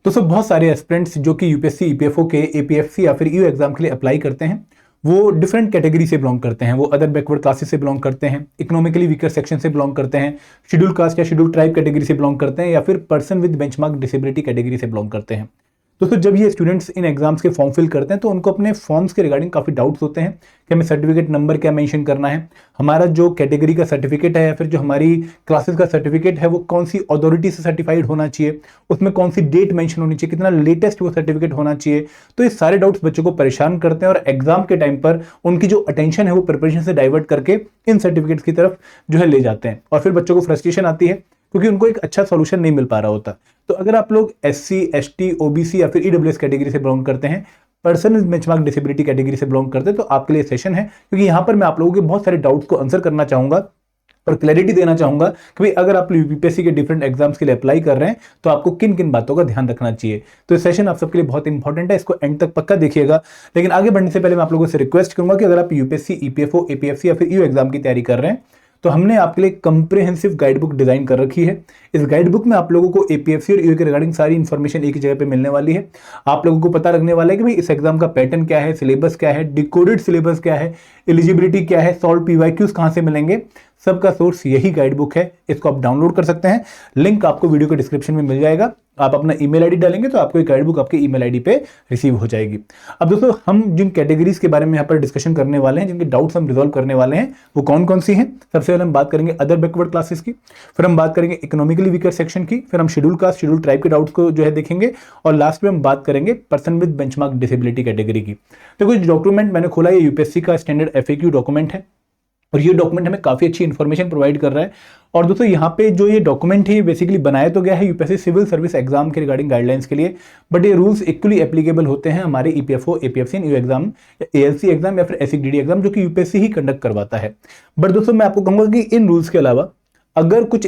दोस्तों बहुत सारे एस्पिरेंट्स जो कि यूपीएससी, ईपीएफओ के, एपीएफसी या फिर ईओ एग्जाम के लिए अप्लाई करते हैं, वो डिफरेंट कैटेगरी से बिलोंग करते हैं। वो अदर बैकवर्ड क्लासेस से बिलोंग करते हैं, इकोनॉमिकली वीकर सेक्शन से बिलोंग करते हैं, शेड्यूल कास्ट या शेड्यूल ट्राइब कैटेगरी से बिलोंग करते हैं, या फिर person with benchmark disability category से बिलोंग करते हैं। दोस्तों जब ये स्टूडेंट्स इन एग्जाम्स के फॉर्म फिल करते हैं तो उनको अपने फॉर्म्स के रिगार्डिंग काफ़ी डाउट्स होते हैं कि हमें सर्टिफिकेट नंबर क्या मेंशन करना है, हमारा जो कैटेगरी का सर्टिफिकेट है या फिर जो हमारी क्लासेस का सर्टिफिकेट है वो कौन सी अथॉरिटी से सर्टिफाइड होना चाहिए, उसमें कौन सी डेट मेंशन होनी चाहिए, कितना लेटेस्ट वो सर्टिफिकेट होना चाहिए। तो ये सारे डाउट्स बच्चों को परेशान करते हैं और एग्जाम के टाइम पर उनकी जो अटेंशन है वो प्रिपरेशन से डाइवर्ट करके इन सर्टिफिकेट्स की तरफ जो है ले जाते हैं, और फिर बच्चों को फ्रस्ट्रेशन आती है क्योंकि उनको एक अच्छा सॉल्यूशन नहीं मिल पा रहा होता। तो अगर आप लोग एससी, एसटी, ओबीसी या फिर ईडब्ल्यूएस कैटेगरी से बिलोंग करते हैं, person with benchmark disability category से बिलोंग करते हैं, तो आपके लिए सेशन है, क्योंकि यहाँ पर मैं आप लोगों के बहुत सारे डाउट्स को आंसर करना चाहूंगा और क्लैरिटी देना चाहूंगा कि भाई अगर आप यूपीएससी के डिफरेंट एग्जाम्स के लिए अप्लाई कर रहे हैं तो आपको किन किन बातों का ध्यान रखना चाहिए। तो ये सेशन आप सबके लिए बहुत इंपॉर्टेंट है, इसको एंड तक पक्का देखिएगा। लेकिन आगे बढ़ने से पहले मैं आप लोगों से रिक्वेस्ट करूंगा कि अगर आप यूपीएससी, ईपीएफओ, एपीएफसी या फिर ईओ एग्जाम की तैयारी कर रहे हैं तो हमने आपके लिए कंप्रिहेंसिव गाइड बुक डिजाइन कर रखी है। इस गाइड बुक में आप लोगों को एपीएफसी और ईओ के रिगार्डिंग सारी इंफॉर्मेशन एक ही जगह पे मिलने वाली है। आप लोगों को पता लगने वाला है कि भाई इस एग्जाम का पैटर्न क्या है, सिलेबस क्या है, डिकोडेड सिलेबस क्या है, एलिजिबिलिटी क्या है, सॉल्व पीवाईक्यूज कहां से मिलेंगे, सबका सोर्स यही गाइड बुक है। इसको आप डाउनलोड कर सकते हैं, लिंक आपको वीडियो के डिस्क्रिप्शन में मिल जाएगा। आप अपना ईमेल आईडी डालेंगे तो आपको एक गाइड बुक आपके ईमेल आईडी पे रिसीव हो जाएगी। अब दोस्तों हम जिन कैटेगरीज के बारे में यहाँ पर डिस्कशन करने वाले हैं, जिनके डाउट्स हम रिजॉल्व करने वाले हैं, वो कौन कौन सी हैं। सबसे पहले हम बात करेंगे अदर बैकवर्ड क्लासेस की, फिर हम बात करेंगे इकोनॉमिकली वीकर सेक्शन की, फिर हम शेड्यूल कास्ट, शेड्यूल ट्राइब के डाउट्स को जो है देखेंगे, और लास्ट में हम बात करेंगे person with benchmark disability category की। तो कुछ डॉक्यूमेंट मैंने खोला, ये यूपीएससी का स्टैंडर्ड एफएक्यू डॉक्यूमेंट है और ये डॉक्यूमेंट हमें काफी अच्छी इंफॉर्मेशन प्रोवाइड कर रहा है। और दोस्तों यहाँ पे जो ये डॉक्यूमेंट है ये बेसिकली बनाया तो गया है यूपीएससी सिविल सर्विस एग्जाम के रिगार्डिंग गाइडलाइंस के लिए, बट ये रूल्स इक्वली एप्लीकेबल होते हैं हमारे EPFO, APFC, EO exam, ALC exam या फिर एससीडीडी एग्जाम जो कि यूपीएससी ही कंडक्ट करवाता है। बट दोस्तों मैं आपको कहूंगा कि इन रूल्स के अलावा अगर कुछ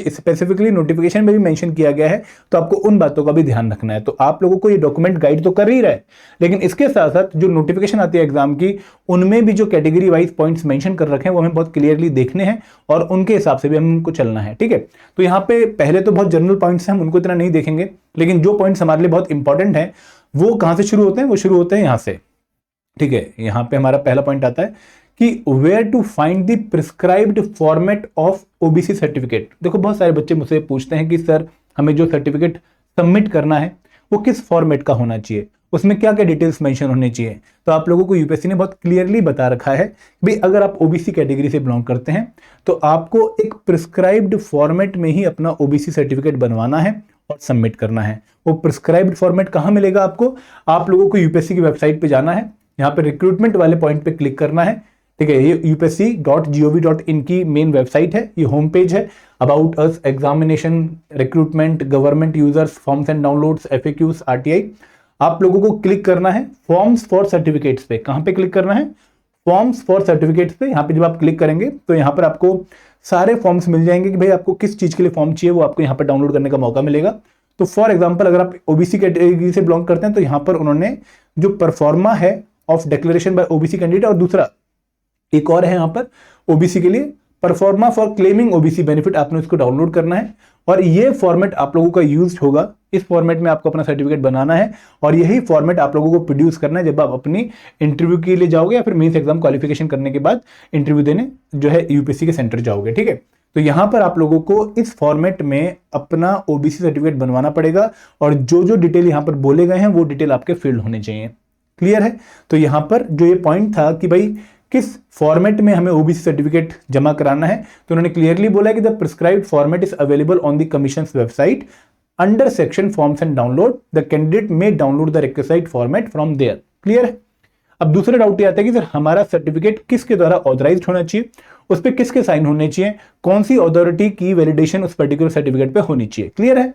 स्पेसिफिकली नोटिफिकेशन में भी मेंशन किया गया है तो आपको उन बातों का भी ध्यान रखना है। तो आप लोगों को ये डॉक्यूमेंट गाइड तो कर ही रहा है, लेकिन इसके साथ साथ जो नोटिफिकेशन आती है एग्जाम की, उनमें भी जो कैटेगरी वाइज पॉइंट्स मेंशन कर रखे हैं वो हमें बहुत क्लियरली देखने हैं और उनके हिसाब से भी हमको चलना है। ठीक है, तो यहाँ पे पहले तो बहुत जनरल पॉइंट्स हैं, हम उनको इतना नहीं देखेंगे, लेकिन जो पॉइंट्स हमारे लिए बहुत इंपॉर्टेंट है वो कहां से शुरू होते हैं, वो शुरू होते हैं यहां से। ठीक है, यहां पे हमारा पहला पॉइंट आता है कि where to find the prescribed format of OBC certificate. देखो बहुत सारे बच्चे मुझसे पूछते हैं कि सर हमें जो सर्टिफिकेट सबमिट करना है वो किस फॉर्मेट का होना चाहिए, उसमें क्या क्या डिटेल्स मेंशन होने चाहिए। तो आप लोगों को यूपीएससी ने बहुत क्लियरली बता रखा है भाई अगर आप ओबीसी कैटेगरी से बिलोंग करते हैं तो आपको एक प्रिस्क्राइब्ड फॉर्मेट में ही अपना ओबीसी सर्टिफिकेट बनवाना है और सबमिट करना है। वो प्रिस्क्राइब्ड फॉर्मेट कहां मिलेगा आपको, आप लोगों को यूपीएससी की वेबसाइट पे जाना है, यहाँ पे रिक्रूटमेंट वाले पॉइंट पे क्लिक करना है। ठीक है, ये upsc.gov.in की मेन वेबसाइट है, ये होम पेज है। About us, examination, recruitment, government users, forms and downloads, FAQs, RTI. आप लोगों को क्लिक करना है फॉर्म्स फॉर सर्टिफिकेट्स पे। कहां पे क्लिक करना है, फॉर्म्स फॉर सर्टिफिकेट्स पे। यहाँ पे जब आप क्लिक करेंगे तो यहाँ पर आपको सारे फॉर्म्स मिल जाएंगे कि भाई आपको किस चीज के लिए फॉर्म चाहिए, वो आपको यहाँ पर डाउनलोड करने का मौका मिलेगा। तो फॉर एग्जाम्पल अगर आप ओबीसी कैटेगरी से बिलोंग करते हैं तो यहाँ पर उन्होंने जो परफॉर्मा है of declaration bye OBC candidate, और दूसरा एक और है यहाँ पर ओबीसी के लिए pro forma for claiming OBC benefit, आपने उसको डाउनलोड करना है और ये फॉर्मेट आप लोगों का यूज होगा। इस फॉर्मेट में आपको अपना सर्टिफिकेट बनाना है और यही फॉर्मेट आप लोगों को प्रोड्यूस करना है जब आप अपनी इंटरव्यू के लिए जाओगे या फिर मेंस एग्जाम क्वालिफिकेशन करने के बाद इंटरव्यू देने जो है यूपीएससी के सेंटर जाओगे। ठीक है, तो यहां पर आप लोगों को इस फॉर्मेट में अपना ओबीसी सर्टिफिकेट बनवाना पड़ेगा और जो जो डिटेल यहां पर बोले गए हैं वो डिटेल आपके फील्ड होने चाहिए। क्लियर है, तो यहां पर जो ये पॉइंट था कि भाई किस फॉर्मेट में हमें ओबीसी सर्टिफिकेट जमा कराना है, तो उन्होंने क्लियरली बोला कि the prescribed format is available on the commission's website under section forms and download, the candidate may download the requested format from there. Clear है। अब दूसरा डाउट ये आता है कि सर हमारा सर्टिफिकेट किसके द्वारा ऑथराइज्ड होना चाहिए, उस पर किसके साइन होने चाहिए, कौन सी अथॉरिटी की वैलिडेशन उस पर्टिकुलर सर्टिफिकेट पे होनी चाहिए। क्लियर है,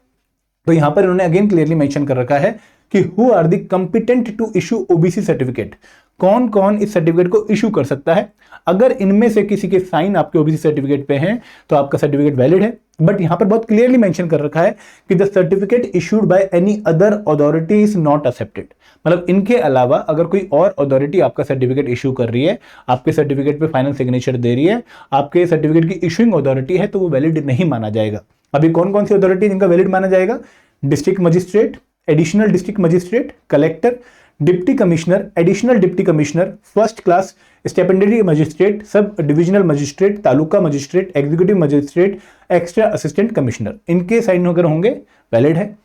तो यहां पर उन्होंने अगेन क्लियरली मेंशन कर रखा है कि who are the competent to issue OBC certificate, कौन कौन इस सर्टिफिकेट को इशू कर सकता है। अगर इनमें से किसी के साइन आपके ओबीसी सर्टिफिकेट पे हैं तो आपका सर्टिफिकेट वैलिड है। बट यहां पर बहुत क्लियरली मेंशन कर रखा है कि the certificate issued by any other authority is not accepted, मतलब इनके अलावा अगर कोई और अथॉरिटी आपका सर्टिफिकेट इशू कर रही है, आपके सर्टिफिकेट पे फाइनल सिग्नेचर दे रही है, आपके सर्टिफिकेट की इशूइंग अथॉरिटी है, तो वो वैलिड नहीं माना जाएगा। अभी कौन कौन सी अथॉरिटी जिनका वैलिड माना जाएगा, district magistrate, additional district magistrate, collector, deputy commissioner, additional deputy commissioner, first class stipendiary magistrate, sub divisional magistrate, taluka magistrate, executive magistrate, extra assistant commissioner, इनके साइन अगर होंगे वैलिड है।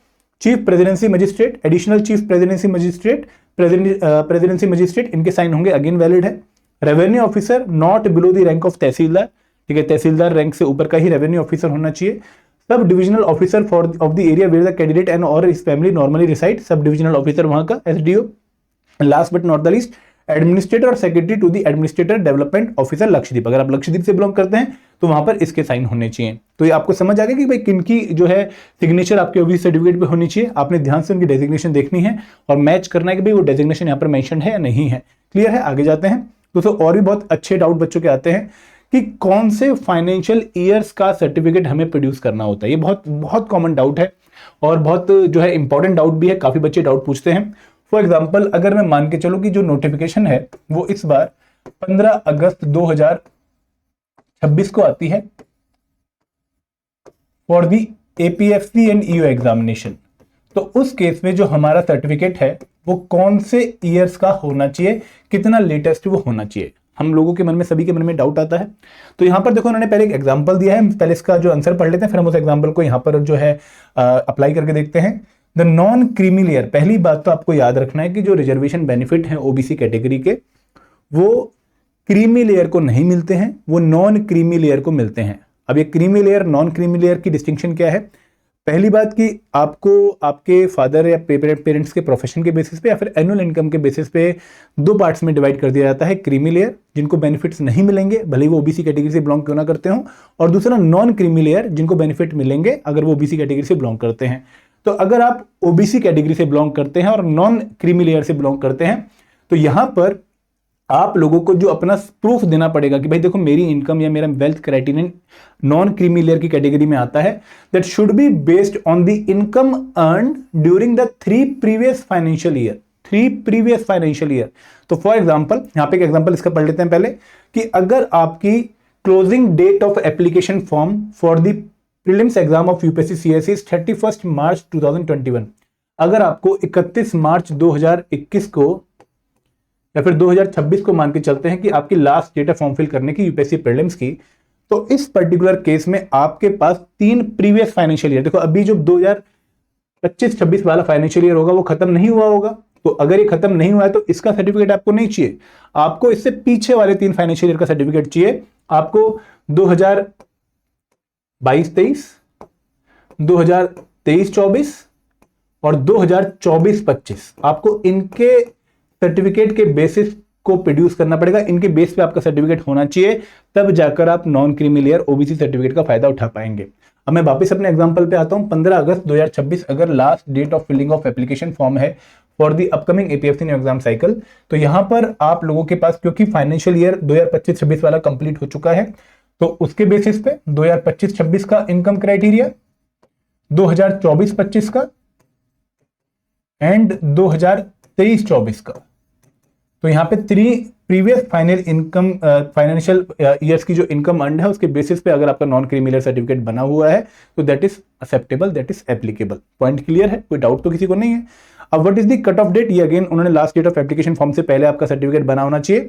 Chief presidency magistrate, additional chief presidency magistrate, presidency magistrate, इनके sign होंगे, again valid है। Revenue officer not below the rank of tehsildar, ठीक है, तहसीलदार rank से ऊपर का ही रेवेन्यू ऑफिसर होना चाहिए। Sub divisional officer for of the area where the candidate and और his family normally reside, sub divisional officer वहां का, SDO. Last but not the least, administrator और secretary to the administrator development officer Lakshadweep, अगर आप लक्षद्वीप से belong करते हैं तो वहां पर इसके साइन होने चाहिए। तो ये आपको समझ आ गया कि भाई किनकी जो है सिग्नेचर आपके ओबीसी सर्टिफिकेट पे होनी चाहिए। आपने ध्यान से उनकी डेजिग्नेशन देखनी है और मैच करना है कि भाई वो डेजिग्नेशन यहाँ पर मेंशन है या नहीं है। क्लियर है, आगे जाते हैं दोस्तों। और भी बहुत अच्छे डाउट बच्चों के आते हैं कि कौन से फाइनेंशियल ईयर्स का सर्टिफिकेट हमें प्रोड्यूस करना होता है। ये बहुत बहुत कॉमन डाउट है और बहुत जो है इंपॉर्टेंट डाउट भी है, काफी बच्चे डाउट पूछते हैं। फॉर एग्जाम्पल, अगर मैं मान के चलूं कि जो नोटिफिकेशन है वो इस बार 15 अगस्त 2026 को आती है for the APFC and EO examination, तो उस केस में जो हमारा सर्टिफिकेट है वो कौन से ईयर्स का होना चाहिए, कितना लेटेस्ट वो होना चाहिए। हम लोगों के मन में, सभी के मन में डाउट आता है। तो यहां पर देखो उन्होंने पहले एक एग्जांपल दिया है, पहले इसका जो आंसर पढ़ लेते हैं, फिर हम उस एग्जांपल को यहां पर जो है अप्लाई करके देखते हैं। द नॉन क्रीमी लेयर, पहली बात तो आपको याद रखना है कि जो रिजर्वेशन बेनिफिट है ओबीसी कैटेगरी के, वो क्रीमी लेयर को नहीं मिलते हैं, वो नॉन क्रीमी लेयर को मिलते हैं। अब ये creamy layer non creamy layer की डिस्टिंक्शन क्या है? पहली बात कि आपको आपके फादर या पेरेंट्स के प्रोफेशन के बेसिस पे या फिर एनुअल इनकम के बेसिस पे दो पार्ट्स में डिवाइड कर दिया जाता है। क्रीमी लेयर जिनको बेनिफिट्स नहीं मिलेंगे भले ही वो ओबीसी कैटेगरी से बिलोंग क्यों ना करते हो, और दूसरा नॉन क्रीमी लेयर जिनको बेनिफिट मिलेंगे अगर वो ओबीसी कैटेगरी से बिलोंग करते हैं। तो अगर आप ओबीसी कैटेगरी से बिलोंग करते हैं और नॉन क्रीमी लेयर से बिलोंग करते हैं तो यहां पर आप लोगों को जो अपना प्रूफ देना पड़ेगा कि भाई देखो मेरी इनकम या मेरा wealth criterion non creamy layer की कैटेगरी में आता है, that should be based on the income earn during the 3 previous financial year. 3 previous financial year. तो फॉर एग्जांपल, यहां पे एक एग्जांपल इसका पढ़ लेते हैं पहले, कि अगर आपकी closing date of application form for the prelims exam of UPSC CSC 31 March 2021, अगर आपको 31 मार्च 2021 को या फिर 2026 को मान के चलते हैं कि आपकी लास्ट डेट है फॉर्म फिल करने की यूपीएससी प्रीलिम्स की, तो इस पर्टिकुलर केस में आपके पास 3 प्रीवियस फाइनेंशियल ईयर, देखो अभी जो 2025-26 वाला फाइनेंशियल ईयर होगा वो खत्म नहीं हुआ होगा, तो अगर ये खत्म नहीं हुआ है तो इसका सर्टिफिकेट आपको नहीं चाहिए, आपको इससे पीछे वाले 3 फाइनेंशियल ईयर का सर्टिफिकेट चाहिए। आपको 2022-23, 2023-24 और 2024-25 आपको इनके सर्टिफिकेट के बेसिस को प्रोड्यूस करना पड़ेगा। इनके बेस पे आपका सर्टिफिकेट होना चाहिए, तब जाकर आप non creamy layer OBC certificate का फायदा उठा पाएंगे। अब मैं वापस अपने एग्जांपल पे आता हूं। 15 अगस्त 2026 अगर last date of filling of application form है for the upcoming APFC new exam cycle, तो यहां पर आप लोगों के पास क्योंकि फाइनेंशियल ईयर 2025-26 वाला कंप्लीट हो चुका है, तो उसके बेसिस पे 2025-26 का इनकम क्राइटेरिया, 2024-25 का एंड 2023-24 का, तो यहाँ पे 3 प्रीवियस फाइनेंशियल ईयर्स की जो इनकम अर्न्ड है उसके बेसिस पे अगर आपका नॉन क्रीमी लेयर सर्टिफिकेट बना हुआ है तो that is acceptable, that is applicable. Point clear है, कोई डाउट तो किसी को नहीं है। अब what is the cut off date, ये अगेन उन्होंने last date of application form से पहले आपका सर्टिफिकेट बना होना चाहिए,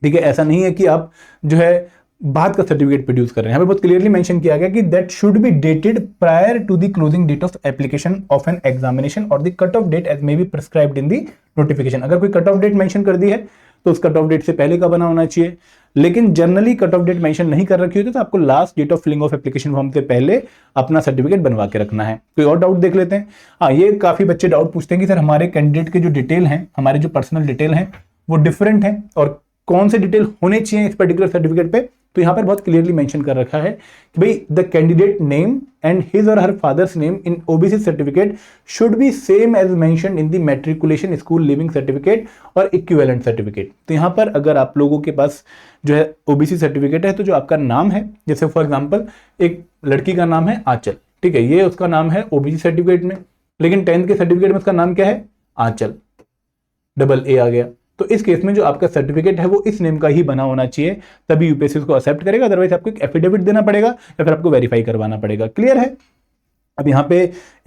ठीक है। ऐसा नहीं है कि आप जो है बाद का सर्टिफिकेट प्रोड्यूस कर रहे हैं। यहाँ पे बहुत क्लियरली मेंशन किया गया कि that should be dated prior to the closing date of application of an examination और the cut off date as may be prescribed in the notification. अगर कोई कट ऑफ डेट मेंशन कर दी है तो उस कट ऑफ डेट से पहले का बना होना चाहिए, लेकिन generally cut off date mention नहीं कर रखी होती तो आपको last date of filling of application form से पहले अपना सर्टिफिकेट बनवा के रखना है। कोई और डाउट देख लेते हैं। हाँ, ये काफी बच्चे डाउट पूछते हैं कि सर हमारे कैंडिडेट के जो डिटेल हैं, हमारे जो पर्सनल डिटेल हैं वो डिफरेंट हैं और कौन से डिटेल होने चाहिए इस पर्टिकुलर सर्टिफिकेट पे। तो यहां पर बहुत क्लियरली मेंशन कर रखा है कि भाई the candidate name and his और her father's name in OBC certificate should be same as mentioned in the matriculation school living certificate और इक्विवेलेंट सर्टिफिकेट। तो यहां पर अगर आप लोगों के पास जो है ओबीसी सर्टिफिकेट है तो जो आपका नाम है, जैसे फॉर एग्जाम्पल एक लड़की का नाम है आंचल, ठीक है, ये उसका नाम है ओबीसी सर्टिफिकेट में, लेकिन 10th के सर्टिफिकेट में उसका नाम क्या है, आंचल, डबल ए आ गया। तो इस केस में जो आपका सर्टिफिकेट है वो इस नेम का ही बना होना चाहिए, तभी यूपीएससी उसको एक्सेप्ट करेगा, अदरवाइज आपको एक एफिडेविट देना पड़ेगा या फिर आपको वेरीफाई करवाना पड़ेगा। क्लियर है, अब यहाँ पे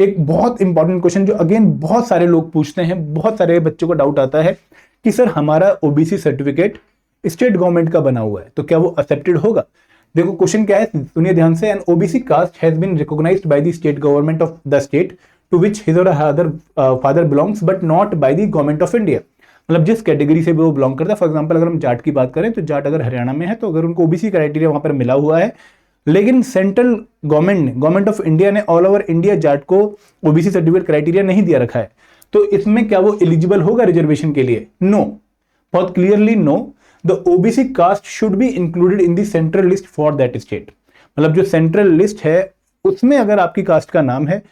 एक बहुत इंपॉर्टेंट क्वेश्चन जो अगेन बहुत सारे लोग पूछते हैं, बहुत सारे बच्चों को डाउट आता है कि सर हमारा ओबीसी सर्टिफिकेट स्टेट गवर्नमेंट का बना हुआ है तो क्या वो एक्सेप्टेड होगा। देखो क्वेश्चन क्या है, सुनिए ध्यान से। An OBC caste has been recognised by the state government of the state to which his और her father belongs but not by the government of India. मतलब जिस कैटेगरी से भी वो बिलोंग करता है, फॉर एग्जांपल अगर हम जाट की बात करें तो जाट अगर हरियाणा में है तो अगर उनको ओबीसी क्राइटेरिया वहां पर मिला हुआ है, लेकिन सेंट्रल गवर्नमेंट ऑफ इंडिया ने ऑल ओवर इंडिया जाट को ओबीसी सर्टिफिकेट क्राइटेरिया नहीं दिया रखा है, तो इसमें क्या वो एलिजिबल होगा रिजर्वेशन के लिए? नो, बहुत clearly no. The OBC caste should be included in the central list for that state. मतलब जो सेंट्रल लिस्ट है उसमें अगर आपकी कास्ट का नाम है,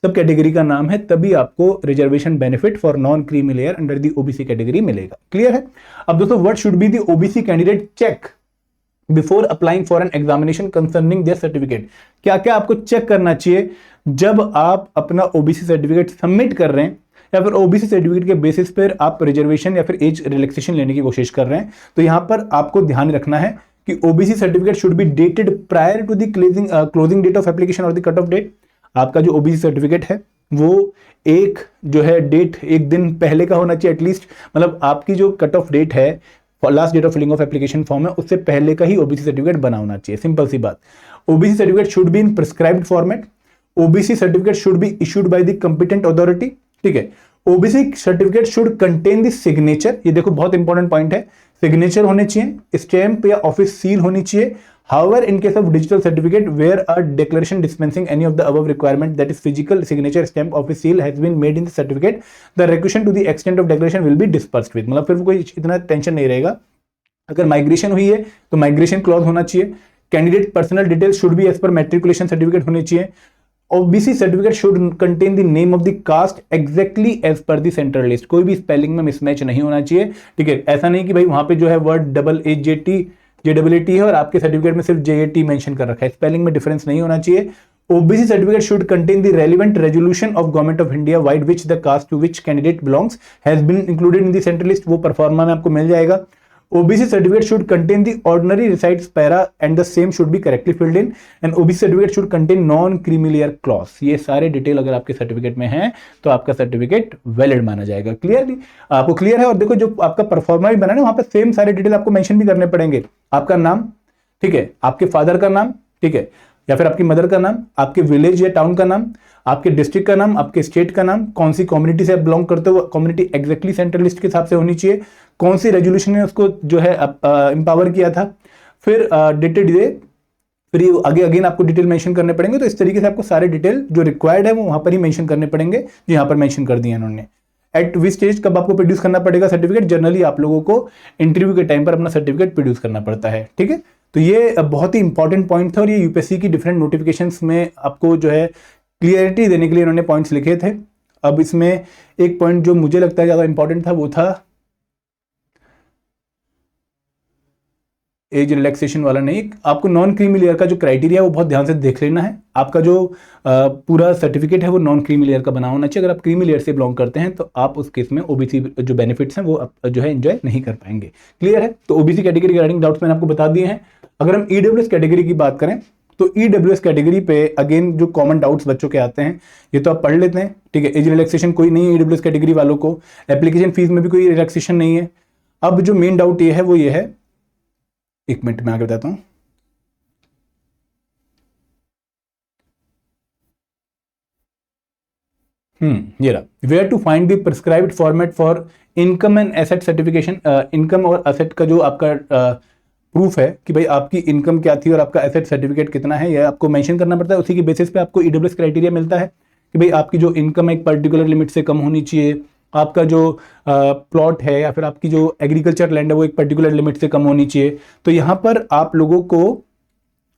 सब कैटेगरी का नाम है, तभी आपको reservation benefit for non creamy layer under the OBC category मिलेगा। क्लियर है। अब दोस्तों, what should be the OBC candidate check before applying for an examination concerning their certificate. क्या क्या आपको चेक करना चाहिए जब आप अपना ओबीसी सर्टिफिकेट सबमिट कर रहे हैं या फिर ओबीसी सर्टिफिकेट के बेसिस पर आप रिजर्वेशन या फिर एज रिलैक्सेशन लेने की कोशिश कर रहे हैं? तो यहां पर आपको ध्यान रखना है कि OBC certificate should be dated prior to the closing date of application और द कट ऑफ डेट। आपका जो ओबीसी सर्टिफिकेट है वो एक जो है डेट एक दिन पहले का होना चाहिए एटलीस्ट। मतलब आपकी जो कट ऑफ डेट है, last date of filling of application form है, उससे पहले का ही ओबीसी सर्टिफिकेट बना होना चाहिए। सिंपल सी बात। OBC certificate should be in prescribed format. OBC certificate should be issued by the competent authority. ठीक है। OBC certificate should contain the signature. ये देखो बहुत इंपॉर्टेंट पॉइंट है, सिग्नेचर होने चाहिए, स्टैम्प या ऑफिस सील होनी चाहिए। However, in case of digital certificate where a declaration dispensing any of the above requirement, that is physical signature, stamp, office seal has been made in the certificate, the requisition to the extent of declaration will be dispersed with। मतलब फिर कोई इतना tension नहीं रहेगा। अगर migration हुई है तो माइग्रेशन क्लॉज होना चाहिए। Candidate personal details should be as per matriculation certificate होने चाहिए। OBC certificate should contain the name of the caste exactly as per the central list. कोई भी स्पेलिंग में मिसमैच नहीं होना चाहिए। ठीक है। ऐसा नहीं कि भाई वहां पे जो है वर्ड JAAT है और आपके सर्टिफिकेट में सिर्फ JAT मेंशन कर रखा है, स्पेलिंग में डिफरेंस नहीं होना चाहिए। OBC certificate should contain the relevant resolution of government of India vide which the caste to which candidate belongs has been included in the central list. वो परफॉर्मा में आपको मिल जाएगा। OBC certificate should contain the ordinary resides para and the same should be correctly filled in. And OBC certificate should contain non creamy layer clause. ये सारे detail अगर आपके certificate में है तो आपका सर्टिफिकेट वैलिड माना जाएगा। क्लियरली आपको क्लियर है। और देखो जो आपका परफॉर्मा भी बना है वहां पर सेम सारे डिटेल आपको मेंशन भी करने पड़ेंगे। आपका नाम, ठीक है, आपके फादर का नाम, ठीक है, या फिर आपकी मदर का नाम, आपके विलेज या टाउन का नाम, आपके डिस्ट्रिक्ट का नाम, आपके स्टेट का नाम, कौन सी कम्युनिटी से आप बिलोंग करते हो, कम्युनिटी एग्जैक्टली सेंट्रल लिस्ट के हिसाब से होनी चाहिए, कौन सी रेजोल्यूशन ने उसको जो है एम्पावर किया था, फिर डेटेड डे, फिर ये आगे अगेन आपको डिटेल मेंशन करने पड़ेंगे। तो इस तरीके से आपको सारे डिटेल जो रिक्वायर्ड है वो वहां पर ही मेंशन करने पड़ेंगे जो यहाँ पर मेंशन कर दिए इन्होंने। एट विच स्टेज कब आपको प्रोड्यूस करना पड़ेगा सर्टिफिकेट? जनरली आप लोगों को इंटरव्यू के टाइम पर अपना सर्टिफिकेट प्रोड्यूस करना पड़ता है। ठीक है। तो ये बहुत ही इंपॉर्टेंट पॉइंट था और ये यूपीएससी की डिफरेंट नोटिफिकेशंस में आपको जो है क्लियरिटी देने के लिए इन्होंने पॉइंट्स लिखे थे। अब इसमें एक पॉइंट जो मुझे लगता है ज्यादा इंपॉर्टेंट था वो था एज रिलैक्सेशन वाला नहीं, आपको नॉन क्रीमी लेयर का जो क्राइटेरिया है वो बहुत ध्यान से देख लेना है। आपका जो पूरा सर्टिफिकेट है वो नॉन क्रीमी लेयर का बना होना चाहिए। अगर आप क्रीमी लेयर से बिलोंग करते हैं तो आप उस केस में ओबीसी जो बेनिफिट्स हैं वो जो है एंजॉय नहीं कर पाएंगे। क्लियर है। तो ओबीसी कैटेगरी रिगार्डिंग डाउट्स मैंने आपको बता दिए हैं। अगर हम ईडब्ल्यूएस कैटेगरी की बात करें तो ईडब्ल्यूएस कैटेगरी पे अगेन जो कॉमन डाउट्स बच्चों के आते हैं ये तो आप पढ़ लेते हैं। ठीक है। एज रिलैक्सेशन कोई नहीं है ईडब्ल्यूएस कैटेगरी वालों को, एप्लीकेशन फीस में भी कोई रिलैक्सेशन नहीं है। अब जो मेन डाउट ये है वो ये है, एक मिनट में आगे बताता हूं। ये रहा, where to find the prescribed format for income and asset certification. Income और एसेट का जो आपका प्रूफ है कि भाई आपकी इनकम क्या थी और आपका एसेट सर्टिफिकेट कितना है, यह आपको मेंशन करना पड़ता है। उसी की बेसिस पे आपको ईडब्ल्यूएस क्राइटेरिया मिलता है कि भाई आपकी जो इनकम है एक पर्टिकुलर लिमिट से कम होनी चाहिए, आपका जो प्लॉट है या फिर आपकी जो एग्रीकल्चर लैंड है वो एक पर्टिकुलर लिमिट से कम होनी चाहिए। तो यहाँ पर आप लोगों को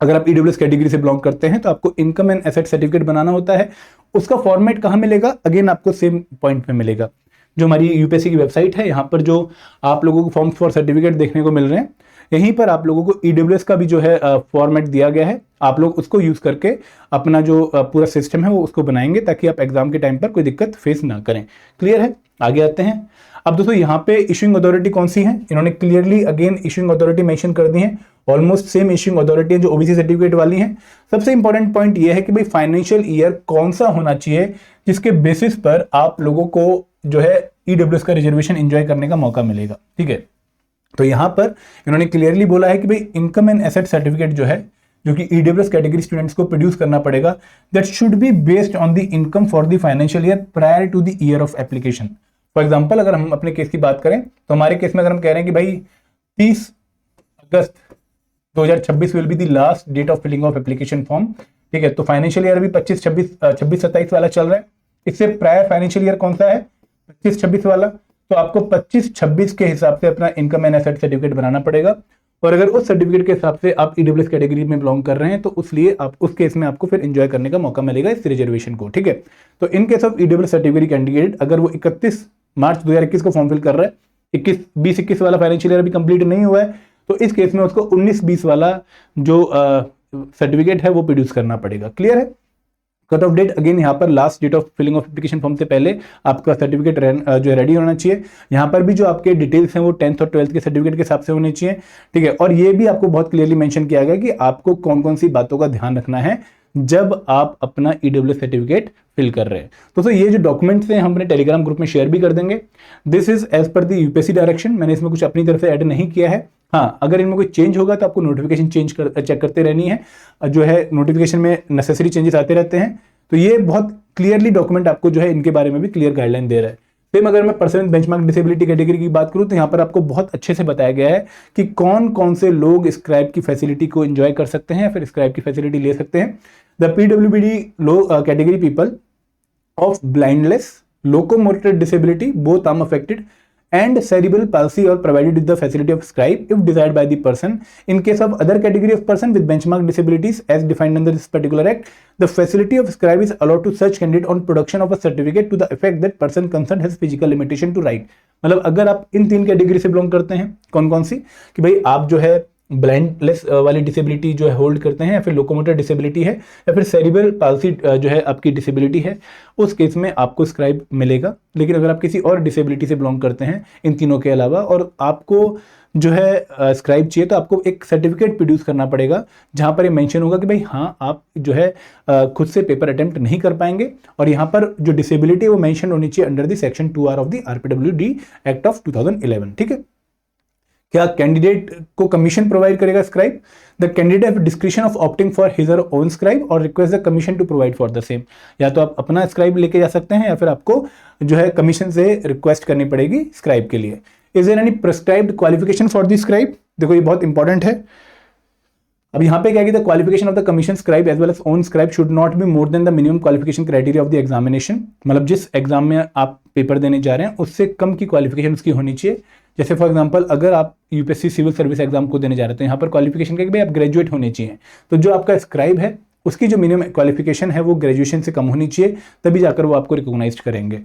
अगर आप ईडब्ल्यूएस कैटेगरी से बिलोंग करते हैं तो आपको इनकम एंड एसेट सर्टिफिकेट बनाना होता है। उसका फॉर्मेट कहाँ मिलेगा? अगेन आपको सेम पॉइंट में मिलेगा जो हमारी यूपीएससी की वेबसाइट है। यहाँ पर जो आप लोगों को फॉर्म्स फॉर सर्टिफिकेट देखने को मिल रहे हैं, यहीं पर आप लोगों को ईडब्ल्यूएस का भी जो है फॉर्मेट दिया गया है। आप लोग उसको यूज करके अपना जो पूरा सिस्टम है वो उसको बनाएंगे ताकि आप एग्जाम के टाइम पर कोई दिक्कत फेस ना करें। क्लियर है। आगे आते हैं। अब दोस्तों यहाँ पे इशूइंग अथॉरिटी कौन सी है, इन्होंने clearly again issuing authority mention कर दी है, ऑलमोस्ट सेम इशूइंग अथॉरिटी है जो ओबीसी सर्टिफिकेट वाली है। सबसे इंपॉर्टेंट पॉइंट ये है कि भाई फाइनेंशियल ईयर कौन सा होना चाहिए जिसके बेसिस पर आप लोगों को जो है ईडब्ल्यूएस का रिजर्वेशन एंजॉय करने का मौका मिलेगा, ठीक है। तो यहां पर इन्होंने क्लियरली बोला है कि भाई इनकम एंड एसेट सर्टिफिकेट जो है, जो कि ईडब्ल्यूएस कैटेगरी स्टूडेंट्स को प्रोड्यूस करना पड़ेगा, that should be based on the income for the financial year prior to the year of application. For example अगर हम अपने केस की बात करें तो हमारे केस में अगर हम कह रहे हैं कि भाई 30 August 2026 will be the last date of filling of application form, ठीक है। तो फाइनेंशियल ईयर अभी 26-27 वाला चल रहा है, इससे प्रायर फाइनेंशियल ईयर कौन सा है, 25-26 वाला। तो आपको 25-26 के हिसाब से अपना इनकम एंड एसेट सर्टिफिकेट बनाना पड़ेगा, और अगर उस सर्टिफिकेट के हिसाब से आप ईडब्ल्यूएस कैटेगरी में बिलोंग कर रहे हैं तो उसलिए आप उस केस में आपको फिर एंजॉय करने का मौका मिलेगा इस रिजर्वेशन को, ठीक है। तो in case of EWS certificate candidate अगर वो 31 मार्च 2021 को फॉर्म फिल कर रहा है, 20-21 वाला फाइनेंशियल ईयर अभी कंप्लीट नहीं हुआ है, तो इस केस में उसको 19-20 वाला जो सर्टिफिकेट है वो प्रोड्यूस करना पड़ेगा। क्लियर है। कट ऑफ डेट अगेन यहाँ पर last date of filling of application form से पहले आपका सर्टिफिकेट जो रेडी होना चाहिए। यहाँ पर भी जो आपके डिटेल्स हैं वो 10th और 12th के सर्टिफिकेट के हिसाब से होने चाहिए, ठीक है। और ये भी आपको बहुत क्लियरली मेंशन किया गया कि आपको कौन कौन सी बातों का ध्यान रखना है जब आप अपना ईडब्ल्यूएस सर्टिफिकेट फिल कर रहे हैं। तो ये जो डॉक्यूमेंट्स हैं हम अपने टेलीग्राम ग्रुप में शेयर भी कर देंगे। This is as per the UPSC direction, मैंने इसमें कुछ अपनी तरफ से ऐड नहीं किया है। हाँ, अगर इनमें कोई चेंज होगा तो आपको नोटिफिकेशन चेक करते रहनी है, जो है नोटिफिकेशन में नेसेसरी चेंजेस आते रहते हैं। तो ये बहुत क्लियरली डॉक्यूमेंट आपको जो है इनके बारे में भी क्लियर गाइडलाइन दे रहा है। सेम अगर मैं पर्सनल बेंचमार्क डिसेबिलिटी कैटेगरी की बात करूं तो यहाँ पर आपको बहुत अच्छे से बताया गया है कि कौन कौन से लोग स्क्राइब की फैसिलिटी को एंजॉय कर सकते हैं या फिर स्क्राइब की फैसिलिटी ले सकते हैं। The PWBD low category people of blindness, locomotor disability both arm affected and cerebral palsy are provided with the facility of scribe if desired by the person. In case of other category of person with benchmark disabilities as defined under this particular act, the facility of scribe is allowed to such candidate on production of a certificate to the effect that person concerned has physical limitation to write। मतलब अगर आप इन 3 category से belong करते हैं, कौन कौन सी, कि भाई आप जो है ब्लाइंडनेस वाली डिसेबिलिटी जो है होल्ड करते हैं, या फिर लोकोमोटर डिसेबिलिटी है, या फिर सेरिब्रल पाल्सी जो है आपकी डिसेबिलिटी है, उस केस में आपको स्क्राइब मिलेगा। लेकिन अगर आप किसी और डिसेबिलिटी से बिलोंग करते हैं इन तीनों के अलावा और आपको जो है स्क्राइब चाहिए, तो आपको एक सर्टिफिकेट प्रोड्यूस करना पड़ेगा जहां पर ये मेंशन होगा कि भाई हाँ आप जो है खुद से पेपर अटेम्प्ट नहीं कर पाएंगे, और यहाँ पर जो डिसेबिलिटी है वो मेंशन होनी चाहिए under the section 2R of the RPWD act of 2011, ठीक है। क्या कैंडिडेट को कमीशन प्रोवाइड करेगा scribe? The candidate have discretion of opting for his or own scribe or request the commission to provide for the same. या तो आप अपना scribe लेके जा सकते हैं या फिर आपको जो है कमीशन से रिक्वेस्ट करनी पड़ेगी स्क्राइब के लिए। Is there any prescribed qualification for the scribe? देखो ये बहुत इंपॉर्टेंट है। अब यहाँ पे क्या है, the qualification of the commission scribe as well as own scribe should not be more than the minimum qualification criteria of the examination. मतलब जिस एग्जाम में आप पेपर देने जा रहे हैं उससे कम की क्वालिफिकेशन उसकी होनी चाहिए। जैसे फॉर एग्जांपल अगर आप यूपीएससी सिविल सर्विस एग्जाम को देने जा रहे हैं तो यहाँ पर क्वालिफिकेशन क्या है कि भाई आप ग्रेजुएट होने चाहिए। तो जो आपका स्क्राइब है उसकी जो मिनिमम क्वालिफिकेशन है वो ग्रेजुएशन से कम होनी चाहिए, तभी जाकर वो आपको रिकॉग्नाइज करेंगे।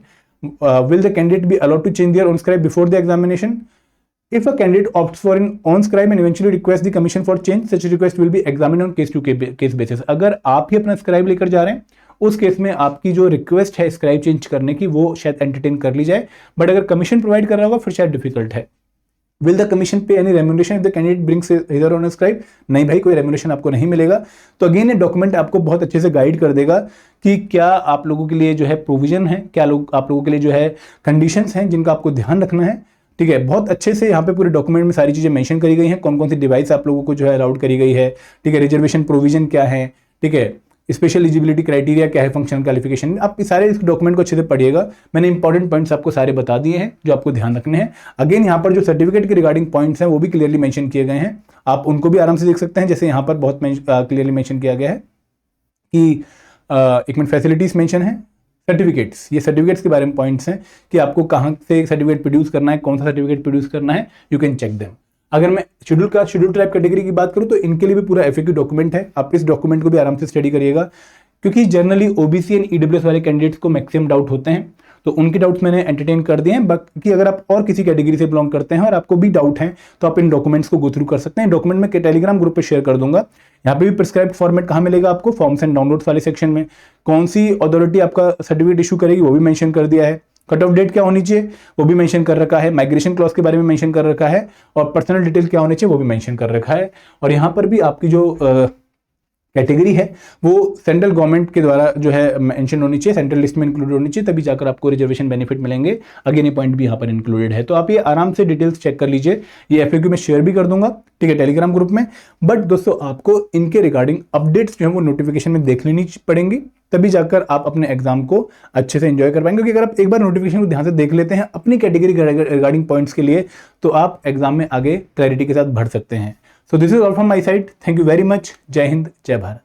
Will the candidate be allowed to change their own scribe before the examination? If a candidate opts for an on scribe and eventually requests the commission for change, such request will be examined on case to case basis। अगर आप ही अपना scribe लेकर जा रहे हैं उस case में आपकी जो रिक्वेस्ट है स्क्राइब चेंज करने की वो शायद एंटरटेन कर ली जाए, बट अगर कमीशन प्रोवाइड कर रहा होगा फिर शायद डिफिकल्ट है। विल द कमीशन पे any remuneration if the candidate brings here on scribe? नहीं भाई, कोई रेम्यूनरेशन आपको नहीं मिलेगा। तो अगेन ये डॉक्यूमेंट आपको बहुत अच्छे से गाइड कर देगा कि क्या आप लोगों के लिए जो है प्रोविजन है, क्या आप लोगों के लिए जो है कंडीशंस हैं जिनका आपको ध्यान रखना है, ठीक है। बहुत अच्छे से यहाँ पे पूरे डॉक्यूमेंट में सारी चीजें मेंशन करी गई हैं, कौन कौन सी डिवाइस आप लोगों को जो है अलाउड करी गई है, ठीक है। रिजर्वेशन प्रोविजन क्या है, ठीक है। स्पेशल एलिजिबिलिटी क्राइटेरिया क्या है, फंक्शनल क्वालिफिकेशन। आप इस सारे इस डॉक्यूमेंट को अच्छे से पढ़िएगा। मैंने इंपॉर्टेंट पॉइंट्स आपको सारे बता दिए हैं जो आपको ध्यान रखने हैं। अगेन यहाँ पर जो सर्टिफिकेट के रिगार्डिंग पॉइंट्स हैं वो भी क्लियरली मेंशन किए गए हैं, आप उनको भी आराम से देख सकते हैं। जैसे यहाँ पर बहुत क्लियरली मेंशन किया गया है कि एक मिनट फैसिलिटीज मेंशन है, सर्टिफिकेट्स, ये सर्टिफिकेट्स के बारे में पॉइंट्स हैं कि आपको कहाँ से सर्टिफिकेट प्रोड्यूस करना है, कौन सा सर्टिफिकेट प्रोड्यूस करना है, यू कैन चेक देम। अगर मैं शेड्यूल ट्राइब कैटेगरी की बात करूं तो इनके लिए भी पूरा एफएक्यू डॉक्यूमेंट है, आप इस डॉक्यूमेंट को भी आराम से स्टडी करिएगा, क्योंकि जनरली ओबीसी एंड ईडब्ल्यूएस वाले कैंडिडेट्स को मैक्सिमम डाउट होते हैं, तो उनके डाउट्स मैंने एंटरटेन कर दिए हैं। बाकी अगर आप और किसी कैटेगरी से बिलोंग करते हैं और आपको भी डाउट है तो आप इन डॉक्यूमेंट्स को गो थ्रू कर सकते हैं। डॉक्यूमेंट में टेलीग्राम ग्रुप पे शेयर कर दूंगा। यहाँ पे भी प्रिस्क्राइब्ड फॉर्मेट कहाँ मिलेगा आपको, फॉर्म्स एंड डाउनलोड्स वाले सेक्शन में। कौन सी अथॉरिटी आपका सर्टिफिकेट इशू करेगी वो भी मेंशन कर दिया है। कट ऑफ डेट क्या होनी चाहिए वो भी मेंशन कर रखा है, माइग्रेशन क्लॉज के बारे में मेंशन कर रखा है, और पर्सनल डिटेल क्या होनी चाहिए वो भी मेंशन कर रखा है। और यहाँ पर भी आपकी जो कैटेगरी है वो सेंट्रल गवर्नमेंट के द्वारा जो है मेंशन होनी चाहिए, सेंट्रल लिस्ट में इंक्लूडेड होनी चाहिए, तभी जाकर आपको रिजर्वेशन बेनिफिट मिलेंगे। अगेन ये पॉइंट भी यहाँ पर इंक्लूडेड है, तो आप ये आराम से डिटेल्स चेक कर लीजिए। ये एफएक्यू में शेयर भी कर दूंगा, ठीक है, टेलीग्राम ग्रुप में। बट दोस्तों आपको इनके रिगार्डिंग अपडेट्स जो है वो नोटिफिकेशन में देख लेनी पड़ेंगी, तभी जाकर आप अपने एग्जाम को अच्छे से एंजॉय कर पाएंगे। क्योंकि अगर आप एक बार नोटिफिकेशन को ध्यान से देख लेते हैं अपनी कैटेगरी रिगार्डिंग पॉइंट्स के लिए, तो आप एग्जाम में आगे क्लैरिटी के साथ बढ़ सकते हैं। So this is all from my side, thank you very much, जय हिंद, जय भारत।